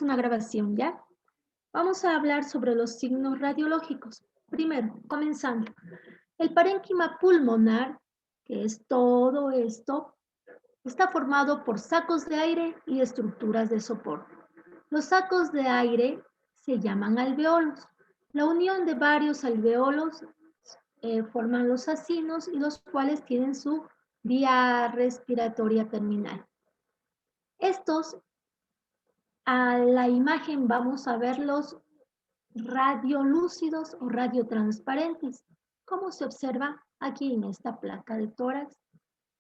es una grabación, ¿ya? Vamos a hablar sobre los signos radiológicos. Primero, comenzando. El parénquima pulmonar, que es todo esto, está formado por sacos de aire y estructuras de soporte. Los sacos de aire se llaman alveolos. La unión de varios alveolos forman los acinos y los cuales tienen su vía respiratoria terminal. Estos, a la imagen vamos a verlos radiolúcidos o radiotransparentes, como se observa aquí en esta placa de tórax.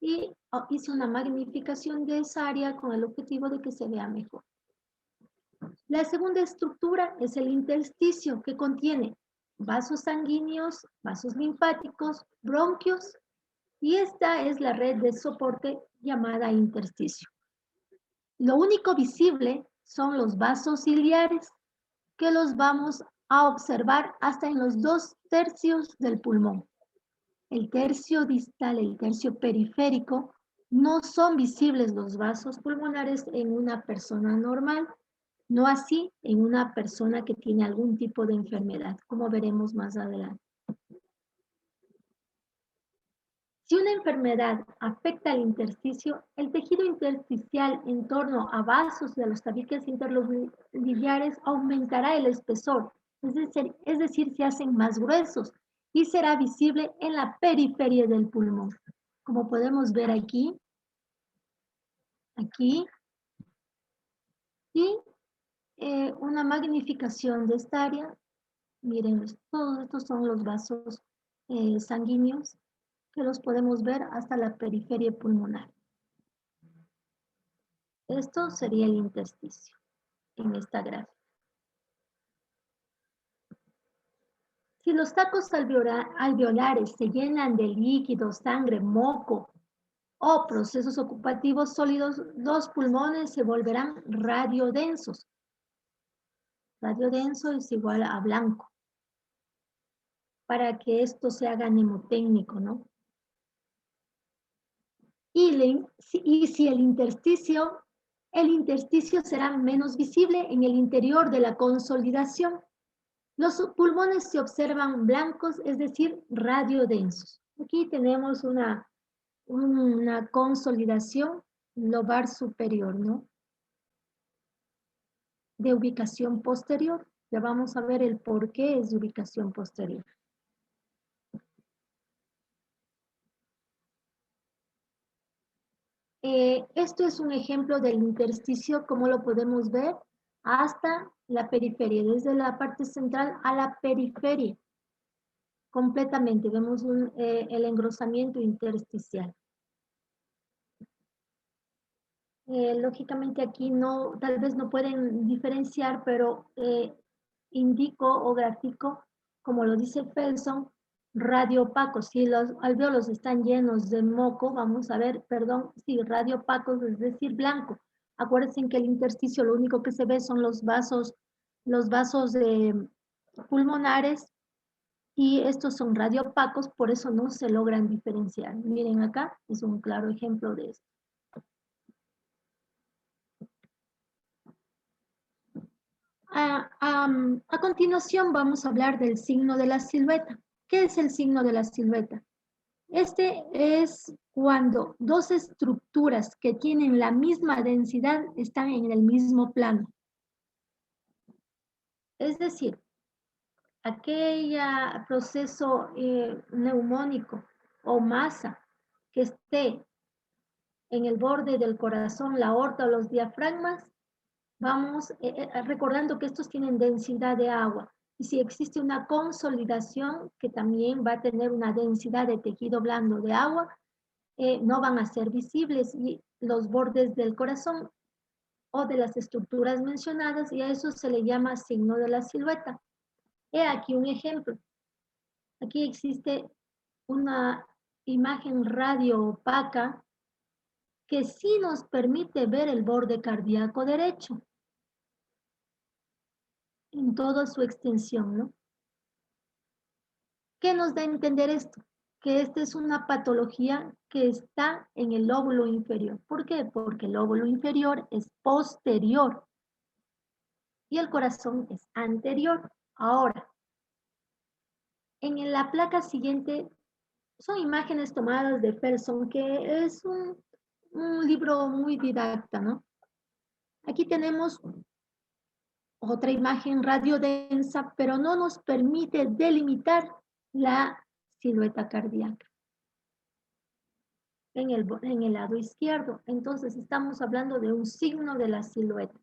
Y hice una magnificación de esa área con el objetivo de que se vea mejor. La segunda estructura es el intersticio, que contiene vasos sanguíneos, vasos linfáticos, bronquios, y esta es la red de soporte llamada intersticio. Lo único visible son los vasos ciliares, que los vamos a observar hasta en los 2/3 del pulmón. El tercio distal, el tercio periférico, no son visibles los vasos pulmonares en una persona normal, no así en una persona que tiene algún tipo de enfermedad, como veremos más adelante. Si una enfermedad afecta al intersticio, el tejido intersticial en torno a vasos y a los tabiques interlobuliares aumentará el espesor, es decir, se hacen más gruesos y será visible en la periferia del pulmón. Como podemos ver aquí, y una magnificación de esta área. Miren, todos estos son los vasos sanguíneos que los podemos ver hasta la periferia pulmonar. Esto sería el intersticio en esta gráfica. Si los sacos alveolares se llenan de líquido, sangre, moco o procesos ocupativos sólidos, los pulmones se volverán radiodensos. Radiodenso es igual a blanco, para que esto se haga mnemotécnico, ¿no? Y si el intersticio será menos visible en el interior de la consolidación. Los pulmones se observan blancos, es decir, radiodensos. Aquí tenemos una consolidación lobar superior, ¿no? De ubicación posterior. Ya vamos a ver el por qué es de ubicación posterior. Esto es un ejemplo del intersticio, como lo podemos ver, hasta la periferia, desde la parte central a la periferia. Completamente, vemos el engrosamiento intersticial. Lógicamente aquí no, tal vez no pueden diferenciar, pero indico o grafico, como lo dice Felson, radiopacos. Si los alveolos están llenos de moco, vamos a ver, perdón, sí, radiopacos, es decir, blanco. Acuérdense que el intersticio lo único que se ve son los vasos pulmonares, y estos son radiopacos, por eso no se logran diferenciar. Miren acá, es un claro ejemplo de esto. A continuación vamos a hablar del signo de la silueta. ¿Qué es el signo de la silueta? Este es cuando dos estructuras que tienen la misma densidad están en el mismo plano. Es decir, aquel proceso neumónico o masa que esté en el borde del corazón, la aorta o los diafragmas, vamos recordando que estos tienen densidad de agua. Y si existe una consolidación que también va a tener una densidad de tejido blando de agua, no van a ser visibles y los bordes del corazón o de las estructuras mencionadas, y a eso se le llama signo de la silueta. He aquí un ejemplo. Aquí existe una imagen radio opaca que sí nos permite ver el borde cardíaco derecho en toda su extensión, ¿no? ¿Qué nos da a entender esto? Que esta es una patología que está en el lóbulo inferior. ¿Por qué? Porque el lóbulo inferior es posterior y el corazón es anterior. Ahora, en la placa siguiente son imágenes tomadas de Person, que es un libro muy didacta, ¿no? Aquí tenemos otra imagen radiodensa, pero no nos permite delimitar la silueta cardíaca en el lado izquierdo. Entonces estamos hablando de un signo de la silueta.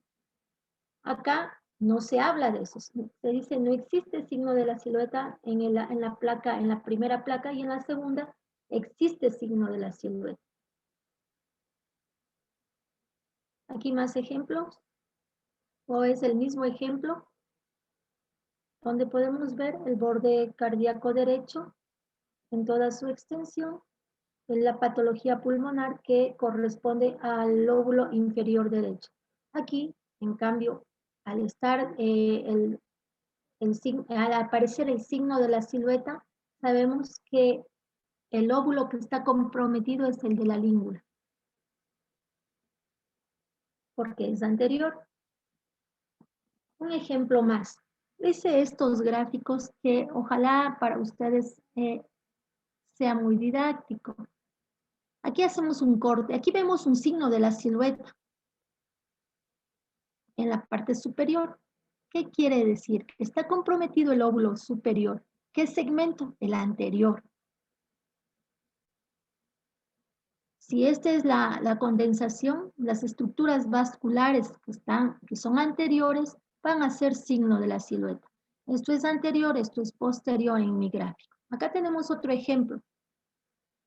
Acá no se habla de eso. Se dice no existe signo de la silueta en la placa, en la primera placa, y en la segunda existe signo de la silueta. Aquí más ejemplos, o es el mismo ejemplo, donde podemos ver el borde cardíaco derecho en toda su extensión, en la patología pulmonar que corresponde al lóbulo inferior derecho. Aquí, en cambio, al estar al aparecer el signo de la silueta, sabemos que el lóbulo que está comprometido es el de la língula, porque es anterior. Un ejemplo más. Hice estos gráficos que ojalá para ustedes sea muy didáctico. Aquí hacemos un corte. Aquí vemos un signo de la silueta en la parte superior. ¿Qué quiere decir? Que está comprometido el lóbulo superior. ¿Qué segmento? El anterior. Si esta es la condensación, las estructuras vasculares que son anteriores van a ser signo de la silueta. Esto es anterior, esto es posterior en mi gráfico. Acá tenemos otro ejemplo.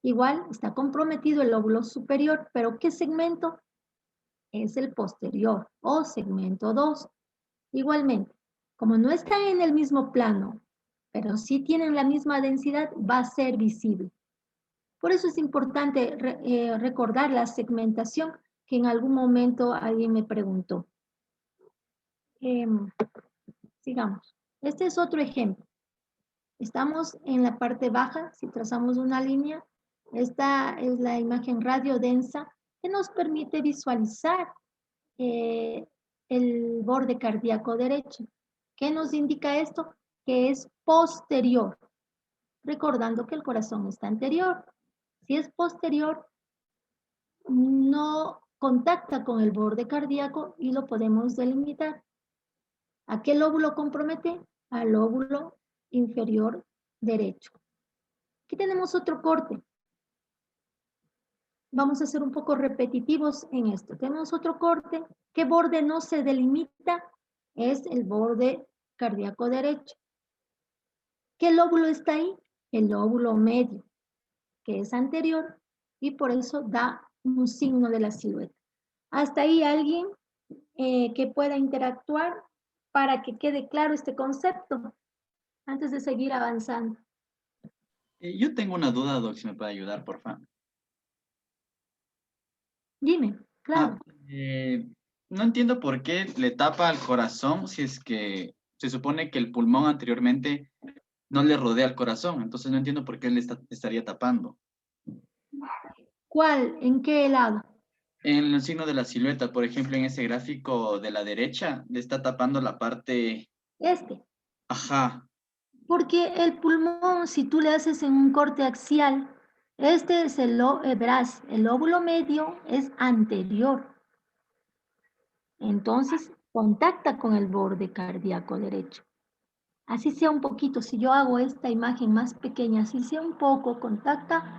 Igual está comprometido el lóbulo superior, pero ¿qué segmento? Es el posterior o segmento 2. Igualmente, como no están en el mismo plano, pero sí tienen la misma densidad, va a ser visible. Por eso es importante recordar la segmentación que en algún momento alguien me preguntó. Sigamos. Este es otro ejemplo. Estamos en la parte baja, si trazamos una línea, esta es la imagen radiodensa que nos permite visualizar el borde cardíaco derecho. ¿Qué nos indica esto? Que es posterior, recordando que el corazón está anterior. Si es posterior, no contacta con el borde cardíaco y lo podemos delimitar. ¿A qué lóbulo compromete? Al lóbulo inferior derecho. Aquí tenemos otro corte. Vamos a ser un poco repetitivos en esto. Tenemos otro corte. ¿Qué borde no se delimita? Es el borde cardíaco derecho. ¿Qué lóbulo está ahí? El lóbulo medio, que es anterior y por eso da un signo de la silueta. Hasta ahí alguien que pueda interactuar para que quede claro este concepto antes de seguir avanzando. Yo tengo una duda, Doc, si me puede ayudar, por favor. Dime, Ah, claro. no entiendo por qué le tapa al corazón si es que se supone que el pulmón anteriormente no le rodea al corazón. Entonces no entiendo por qué le estaría tapando. ¿Cuál? ¿En qué lado? En el signo de la silueta, por ejemplo, en ese gráfico de la derecha, le está tapando la parte... Este. Ajá, Porque el pulmón, si tú le haces en un corte axial, este es verás, el lóbulo medio es anterior. Entonces, contacta con el borde cardíaco derecho. Así sea un poquito, si yo hago esta imagen más pequeña, así sea un poco, contacta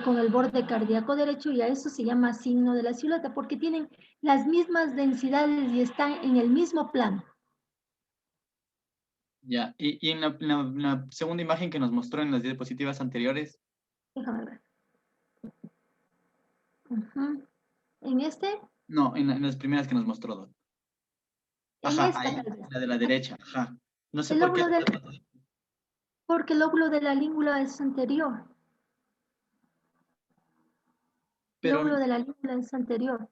con el borde cardíaco derecho y a eso se llama signo de la silueta, porque tienen las mismas densidades y están en el mismo plano. ya. Y en la segunda imagen que nos mostró en las diapositivas anteriores, Déjame ver. En este, no, en las primeras que nos mostró, Doc. en Ajá, esta ahí, tal vez. la de la derecha, ajá. No sé El por qué. lóbulo porque el lóbulo de la língula es anterior. El Pero, lóbulo de la língula es anterior.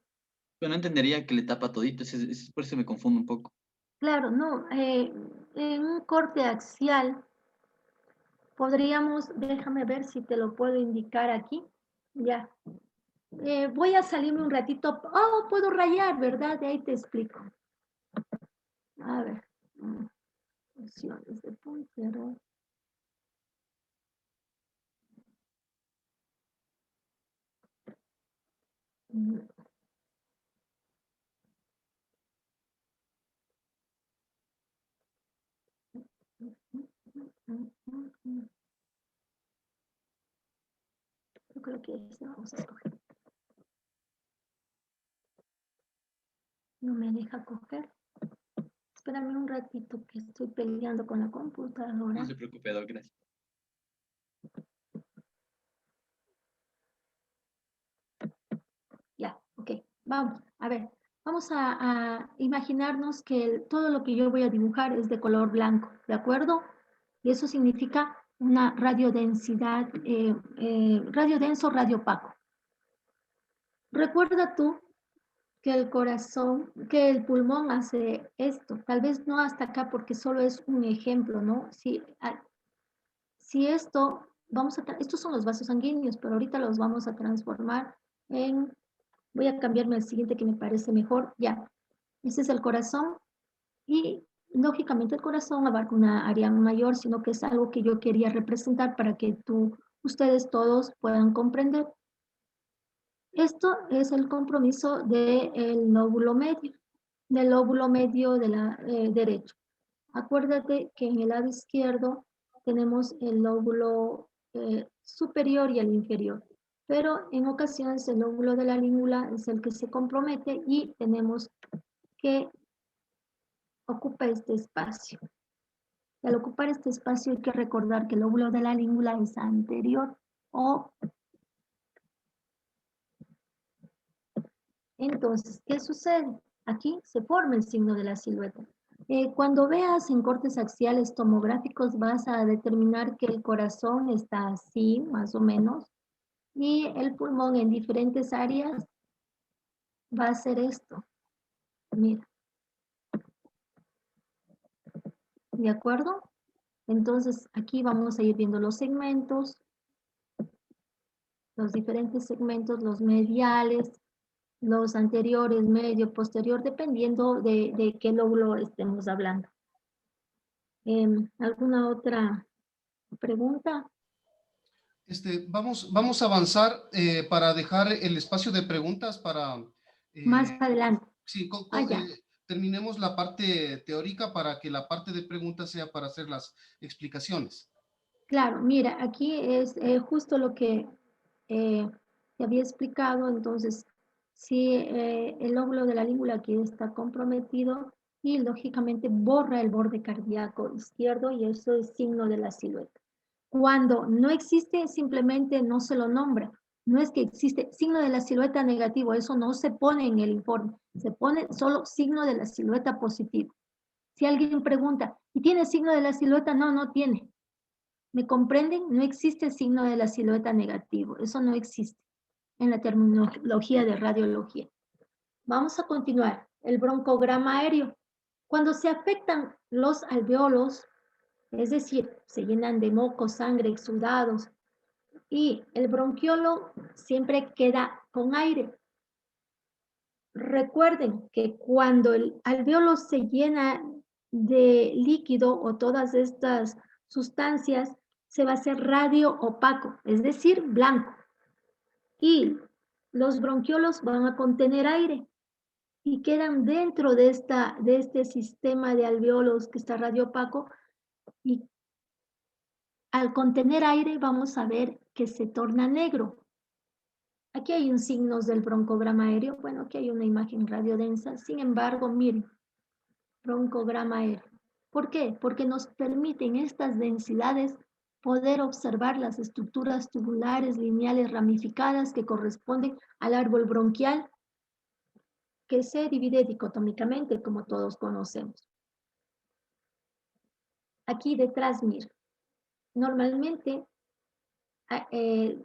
pero no entendería que le tapa todito, por eso me confundo un poco. Claro, no. En un corte axial podríamos, déjame ver si te lo puedo indicar aquí. Ya. Voy a salirme un ratito. Oh, puedo rayar, ¿verdad? De ahí te explico. Pero, mm, yo creo que este vamos a escoger. No me deja coger. Espérame un ratito que estoy peleando con la computadora. No se preocupe, Doc, gracias. Ya, ok. Vamos, a ver. Vamos a imaginarnos que todo lo que yo voy a dibujar es de color blanco, ¿de acuerdo? Y eso significa una radiodensidad, radio denso, radio opaco. Recuerda tú que el corazón, que el pulmón hace esto. Tal vez no hasta acá porque solo es un ejemplo, ¿no? Si esto, estos son los vasos sanguíneos, pero ahorita los vamos a transformar en, voy a cambiarme al siguiente que me parece mejor, ya. Ese es el corazón y lógicamente el corazón abarca una área mayor, sino que es algo que yo quería representar para que ustedes todos puedan comprender. Esto es el compromiso del lóbulo medio, del lóbulo medio de la derecho. Acuérdate que en el lado izquierdo tenemos el lóbulo superior y el inferior, pero en ocasiones el lóbulo de la língula es el que se compromete y tenemos que ocupar este espacio. Y al ocupar este espacio hay que recordar que el lóbulo de la língula es anterior o entonces, ¿qué sucede? Aquí se forma el signo de la silueta. Cuando veas en cortes axiales tomográficos vas a determinar que el corazón está así, más o menos, y el pulmón en diferentes áreas va a ser esto. Mira, ¿de acuerdo? Entonces, aquí vamos a ir viendo los segmentos, los diferentes segmentos, los mediales, los anteriores, medio, posterior, dependiendo de qué lóbulo estemos hablando. ¿Alguna otra pregunta? Vamos a avanzar para dejar el espacio de preguntas para... Más adelante. Sí, Ya. terminemos la parte teórica para que la parte de preguntas sea para hacer las explicaciones. Claro, mira, aquí es justo lo que te había explicado. Entonces, si el lóbulo de la língula aquí está comprometido y lógicamente borra el borde cardíaco izquierdo y eso es signo de la silueta. Cuando no existe, simplemente no se lo nombra. No es que existe signo de la silueta negativo, eso no se pone en el informe, se pone solo signo de la silueta positivo. Si alguien pregunta, ¿y tiene signo de la silueta? No, no tiene. ¿Me comprenden? No existe el signo de la silueta negativo, eso no existe en la terminología de radiología. Vamos a continuar. El broncograma aéreo. Cuando se afectan los alveolos, es decir, se llenan de moco, sangre, exudados, y el bronquiolo siempre queda con aire. Recuerden que cuando el alveolo se llena de líquido o todas estas sustancias, se va a hacer radio opaco, es decir, blanco. Y los bronquiolos van a contener aire y quedan dentro de este sistema de alveolos que está radio opaco, y al contener aire vamos a ver que se torna negro. Aquí hay un signos del broncograma aéreo. Bueno, aquí hay una imagen radiodensa. Sin embargo, miren, broncograma aéreo. ¿Por qué? Porque nos permiten estas densidades poder observar las estructuras tubulares, lineales, ramificadas que corresponden al árbol bronquial, que se divide dicotómicamente, como todos conocemos. Aquí detrás, miren, normalmente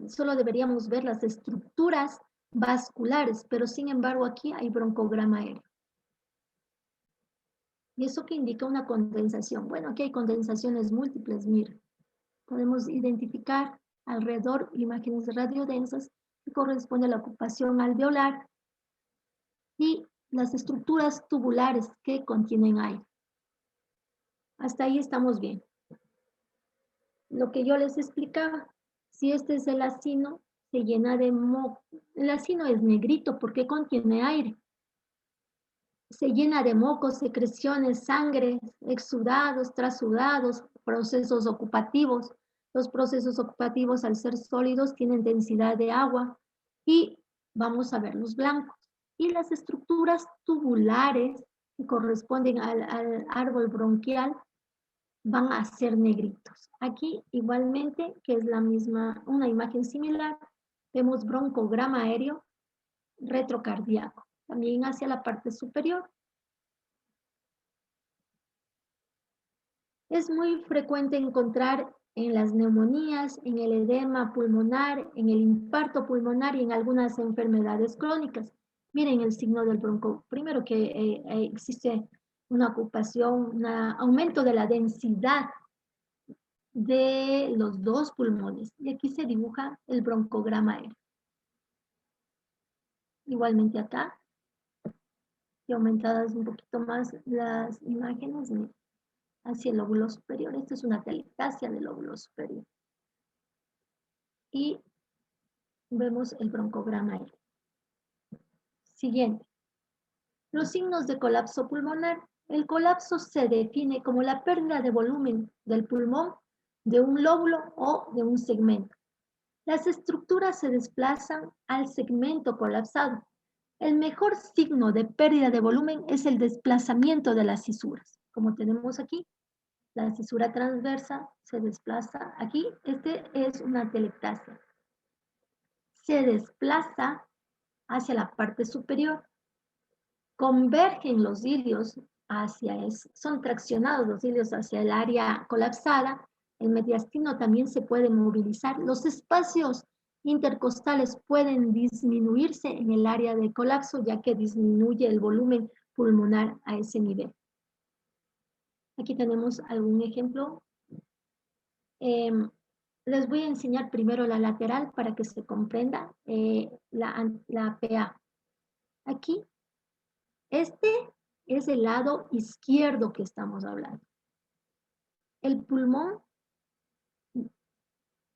solo deberíamos ver las estructuras vasculares, pero sin embargo aquí hay broncograma aéreo. ¿Y eso que indica una condensación? Bueno, aquí hay condensaciones múltiples, miren. Podemos identificar alrededor imágenes radiodensas que corresponden a la ocupación alveolar y las estructuras tubulares que contienen aire. Hasta ahí estamos bien. lo que yo les explicaba. Si este es el acino, se llena de moco. El acino es negrito porque contiene aire. Se llena de mocos, secreciones, sangre, exudados, trasudados, procesos ocupativos. Los procesos ocupativos, al ser sólidos, tienen densidad de agua y vamos a ver los blancos. Y las estructuras tubulares que corresponden al árbol bronquial van a ser negritos. Aquí igualmente, que es la misma, una imagen similar, vemos broncograma aéreo retrocardíaco, también hacia la parte superior. Es muy frecuente encontrar en las neumonías, en el edema pulmonar, en el infarto pulmonar y en algunas enfermedades crónicas. Miren el signo del bronco. Primero que existe una ocupación, un aumento de la densidad de los dos pulmones. Y aquí se dibuja el broncograma aéreo. Igualmente acá, y aumentadas un poquito más las imágenes hacia el lóbulo superior. Esta es una telectasia del lóbulo superior. Y vemos el broncograma aéreo. Siguiente. Los signos de colapso pulmonar. El colapso se define como la pérdida de volumen del pulmón de un lóbulo o de un segmento. Las estructuras se desplazan al segmento colapsado. El mejor signo de pérdida de volumen es el desplazamiento de las cisuras. Como tenemos aquí, la cisura transversa se desplaza aquí. Este es una telectasia. Se desplaza hacia la parte superior. Convergen los cilios son traccionados los cilios hacia el área colapsada. El mediastino también se puede movilizar. Los espacios intercostales pueden disminuirse en el área de colapso, ya que disminuye el volumen pulmonar a ese nivel. Aquí tenemos algún ejemplo. Les voy a enseñar primero la lateral para que se comprenda la PA. Aquí, este es el lado izquierdo que estamos hablando. El pulmón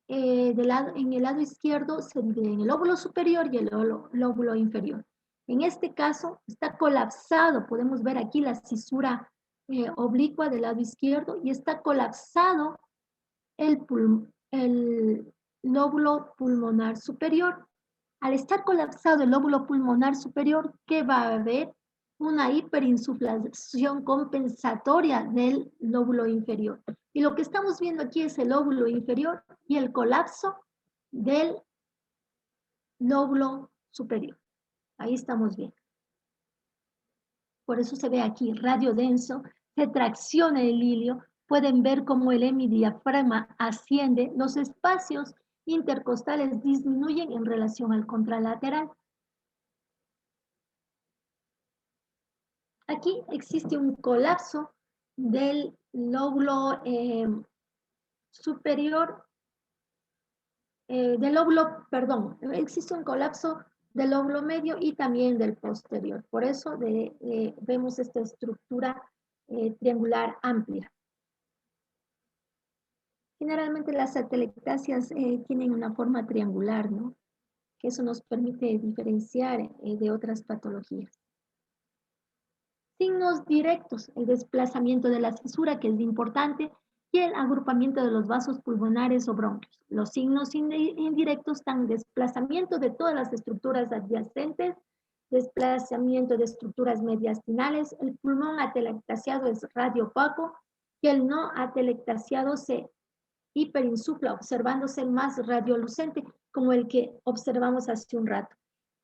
en el lado izquierdo se divide en el lóbulo superior y el lóbulo inferior. En este caso está colapsado, podemos ver aquí la cisura oblicua del lado izquierdo y está colapsado el lóbulo pulmonar superior. Al estar colapsado el lóbulo pulmonar superior, ¿qué va a haber? Una hiperinsuflación compensatoria del lóbulo inferior. Y lo que estamos viendo aquí es el lóbulo inferior y el colapso del lóbulo superior. Ahí estamos bien. Por eso se ve aquí radio denso, se tracciona el hilio, pueden ver cómo el hemidiafragma asciende, los espacios intercostales disminuyen en relación al contralateral. Aquí existe un colapso del lóbulo superior, existe un colapso del lóbulo medio y también del posterior. Por eso vemos esta estructura triangular amplia. Generalmente las atelectasias tienen una forma triangular, ¿no? Que eso nos permite diferenciar de otras patologías. Signos directos, el desplazamiento de la fisura, que es importante, y el agrupamiento de los vasos pulmonares o bronquios. Los signos indirectos están desplazamiento de todas las estructuras adyacentes, desplazamiento de estructuras mediastinales, el pulmón atelectasiado es radiopaco, y el no atelectasiado se hiperinsufla, observándose más radiolucente, como el que observamos hace un rato.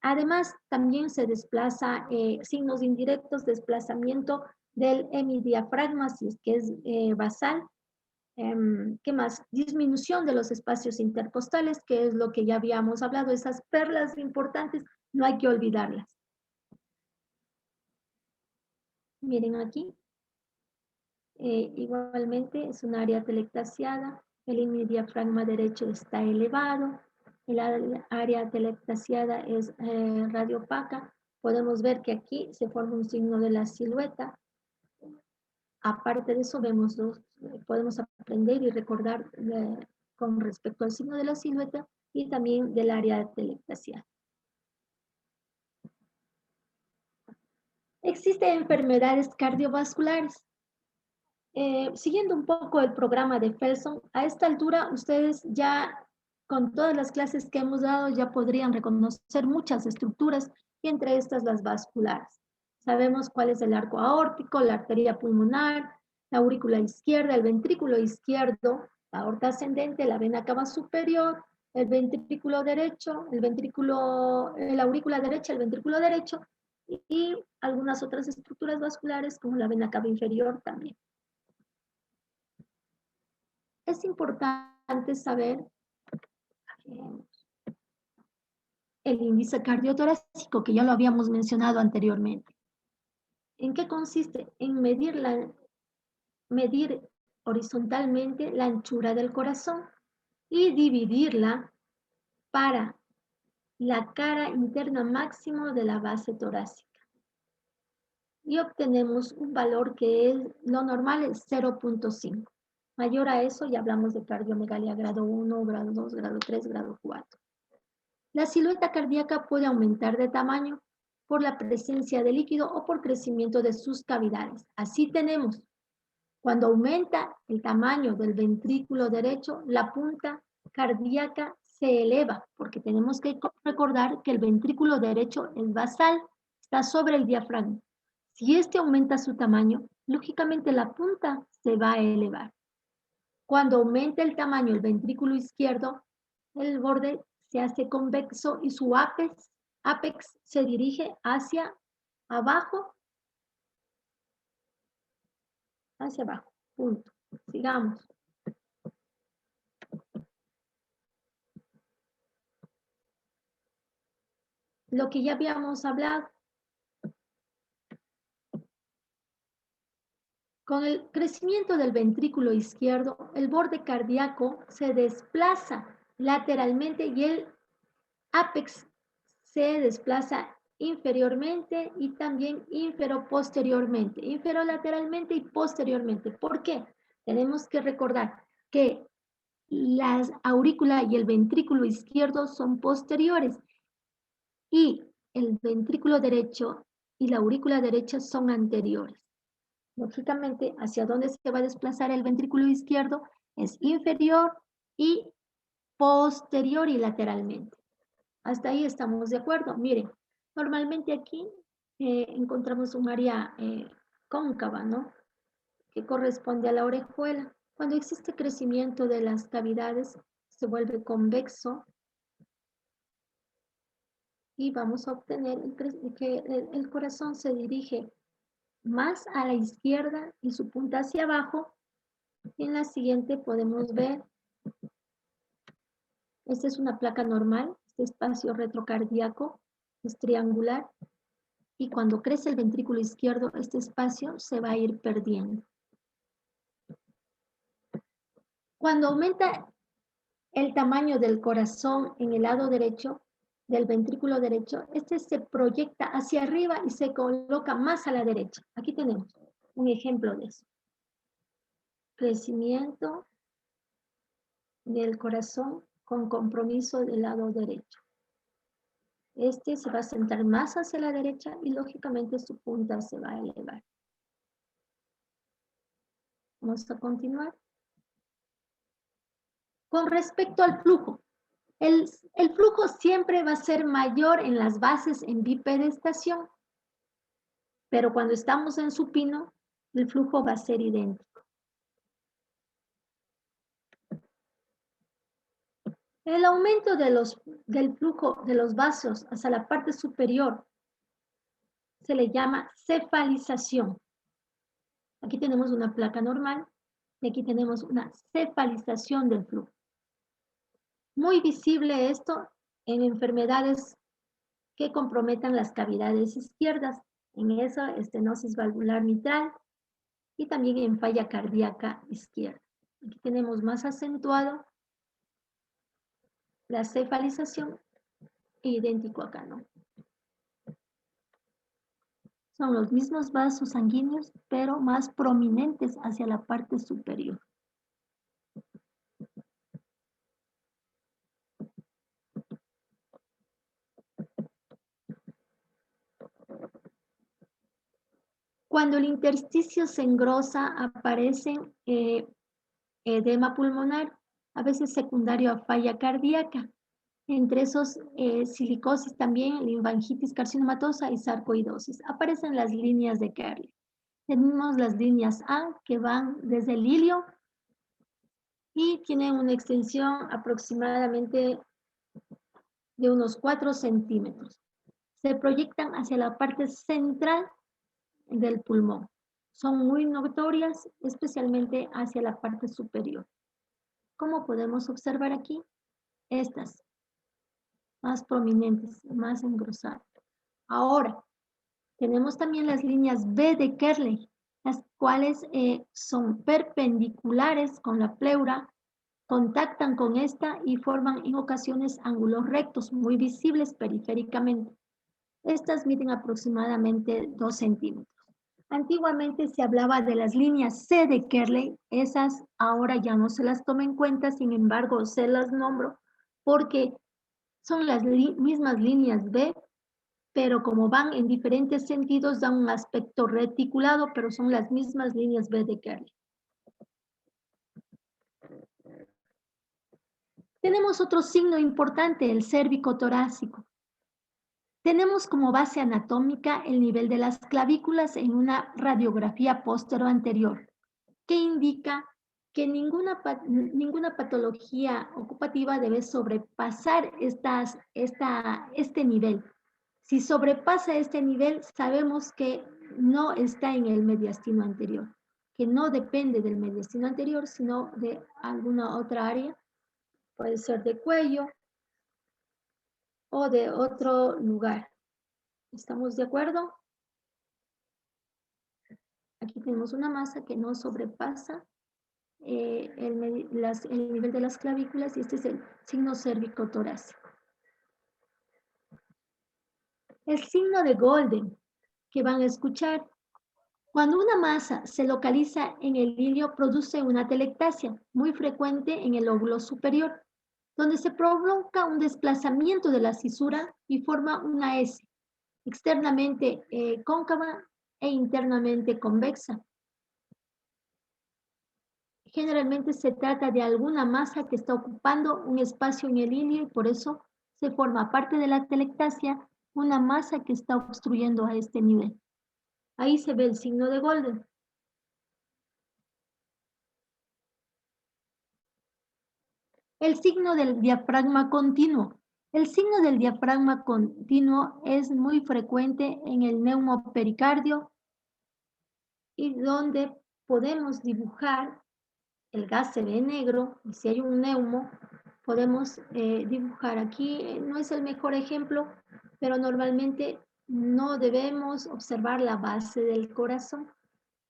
Además, también se desplaza signos indirectos, desplazamiento del hemidiafragma, si es que es basal. ¿Qué más? Disminución de los espacios intercostales, que es lo que ya habíamos hablado, esas perlas importantes, no hay que olvidarlas. Miren aquí. Igualmente es un área telectasiada, el hemidiafragma derecho está elevado, el área telectasiada es radiopaca. Podemos ver que aquí se forma un signo de la silueta. Aparte de eso, podemos aprender y recordar con respecto al signo de la silueta y también del área telectacial. Existen enfermedades cardiovasculares. Siguiendo un poco el programa de Felson, a esta altura ustedes ya con todas las clases que hemos dado ya podrían reconocer muchas estructuras y entre estas las vasculares. Sabemos cuál es el arco aórtico, la arteria pulmonar, la aurícula izquierda, el ventrículo izquierdo, la aorta ascendente, la vena cava superior, el ventrículo derecho, la aurícula derecha, el ventrículo derecho y algunas otras estructuras vasculares como la vena cava inferior también. Es importante saber el índice cardiotorácico, que ya lo habíamos mencionado anteriormente. ¿En qué consiste? En medir horizontalmente la anchura del corazón y dividirla para la cara interna máximo de la base torácica. Y obtenemos un valor que es lo normal, es 0.5. Mayor a eso ya hablamos de cardiomegalia grado 1, grado 2, grado 3, grado 4. La silueta cardíaca puede aumentar de tamaño por la presencia de líquido o por crecimiento de sus cavidades. Así tenemos, cuando aumenta el tamaño del ventrículo derecho, la punta cardíaca se eleva, porque tenemos que recordar que el ventrículo derecho es basal, está sobre el diafragma. Si este aumenta su tamaño, lógicamente la punta se va a elevar. Cuando aumenta el tamaño del ventrículo izquierdo, el borde se hace convexo y su ápex se dirige hacia abajo, punto. Sigamos. Lo que ya habíamos hablado. Con el crecimiento del ventrículo izquierdo, el borde cardíaco se desplaza lateralmente y el ápex se desplaza inferiormente y también inferoposteriormente, inferolateralmente y posteriormente. ¿Por qué? Tenemos que recordar que las aurícula y el ventrículo izquierdo son posteriores y el ventrículo derecho y la aurícula derecha son anteriores. Lógicamente, ¿hacia dónde se va a desplazar el ventrículo izquierdo? Es inferior y posterior y lateralmente. Hasta ahí estamos de acuerdo. Miren, normalmente aquí encontramos un área cóncava, ¿no? Que corresponde a la orejuela. Cuando existe crecimiento de las cavidades, se vuelve convexo y vamos a obtener que el corazón se dirige más a la izquierda y su punta hacia abajo. En la siguiente podemos ver, esta es una placa normal, este espacio retrocardíaco es triangular y cuando crece el ventrículo izquierdo, este espacio se va a ir perdiendo. Cuando aumenta el tamaño del corazón en el lado derecho, del ventrículo derecho, este se proyecta hacia arriba y se coloca más a la derecha. Aquí tenemos un ejemplo de eso. Crecimiento del corazón con compromiso del lado derecho. Este se va a sentar más hacia la derecha y lógicamente su punta se va a elevar. Vamos a continuar. Con respecto al flujo, el flujo siempre va a ser mayor en las bases en bipedestación, pero cuando estamos en supino, el flujo va a ser idéntico. El aumento del flujo de los vasos hacia la parte superior se le llama cefalización. Aquí tenemos una placa normal y aquí tenemos una cefalización del flujo. Muy visible esto en enfermedades que comprometan las cavidades izquierdas, en eso estenosis valvular mitral y también en falla cardíaca izquierda. Aquí tenemos más acentuado la cefalización e idéntico acá, ¿no? Son los mismos vasos sanguíneos, pero más prominentes hacia la parte superior. Cuando el intersticio se engrosa, aparecen edema pulmonar, a veces secundario a falla cardíaca. Entre esos, silicosis también, linfangitis carcinomatosa y sarcoidosis. Aparecen las líneas de Kerley. Tenemos las líneas A que van desde el ilio y tienen una extensión aproximadamente de unos 4 centímetros. Se proyectan hacia la parte central del pulmón. Son muy notorias, especialmente hacia la parte superior. Como podemos observar aquí, estas más prominentes, más engrosadas. Ahora, tenemos también las líneas B de Kerley, las cuales son perpendiculares con la pleura, contactan con esta y forman en ocasiones ángulos rectos muy visibles periféricamente. Estas miden aproximadamente 2 centímetros. Antiguamente se hablaba de las líneas C de Kerley, esas ahora ya no se las toma en cuenta, sin embargo se las nombro porque son las mismas líneas B, pero como van en diferentes sentidos dan un aspecto reticulado, pero son las mismas líneas B de Kerley. Tenemos otro signo importante, el cérvico torácico. Tenemos como base anatómica el nivel de las clavículas en una radiografía póstero-anterior, que indica que ninguna patología ocupativa debe sobrepasar este nivel. Si sobrepasa este nivel, sabemos que no está en el mediastino anterior, que no depende del mediastino anterior, sino de alguna otra área, puede ser de cuello o de otro lugar. ¿Estamos de acuerdo? Aquí tenemos una masa que no sobrepasa el nivel de las clavículas y este es el signo cérvico-torácico. El signo de Golden que van a escuchar. Cuando una masa se localiza en el ilio, produce una telectasia muy frecuente en el lóbulo superior, donde se provoca un desplazamiento de la cisura y forma una S, externamente cóncava e internamente convexa. Generalmente se trata de alguna masa que está ocupando un espacio en el ilio y por eso se forma, aparte de la telectasia, una masa que está obstruyendo a este nivel. Ahí se ve el signo de Golden. El signo del diafragma continuo. El signo del diafragma continuo es muy frecuente en el neumopericardio y donde podemos dibujar, el gas se ve negro y si hay un neumo, podemos dibujar aquí, no es el mejor ejemplo, pero normalmente no debemos observar la base del corazón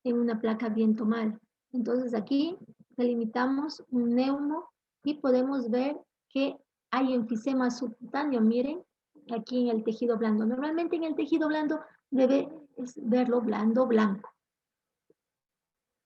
en una placa bien tomada. Entonces aquí delimitamos un neumo y podemos ver que hay enfisema subcutáneo, miren, aquí en el tejido blando. Normalmente en el tejido blando debe verlo blando, blanco.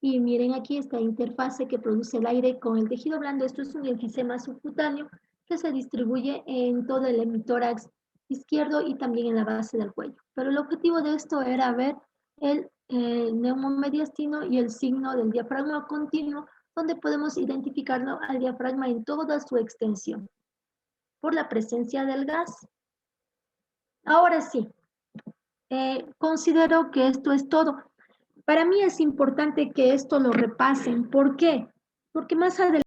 Y miren aquí esta interfase que produce el aire con el tejido blando. Esto es un enfisema subcutáneo que se distribuye en todo el hemitórax izquierdo y también en la base del cuello. Pero el objetivo de esto era ver el neumomediastino y el signo del diafragma continuo, donde podemos identificarlo al diafragma en toda su extensión, por la presencia del gas. Ahora sí, considero que esto es todo. Para mí es importante que esto lo repasen. ¿Por qué? Porque más adelante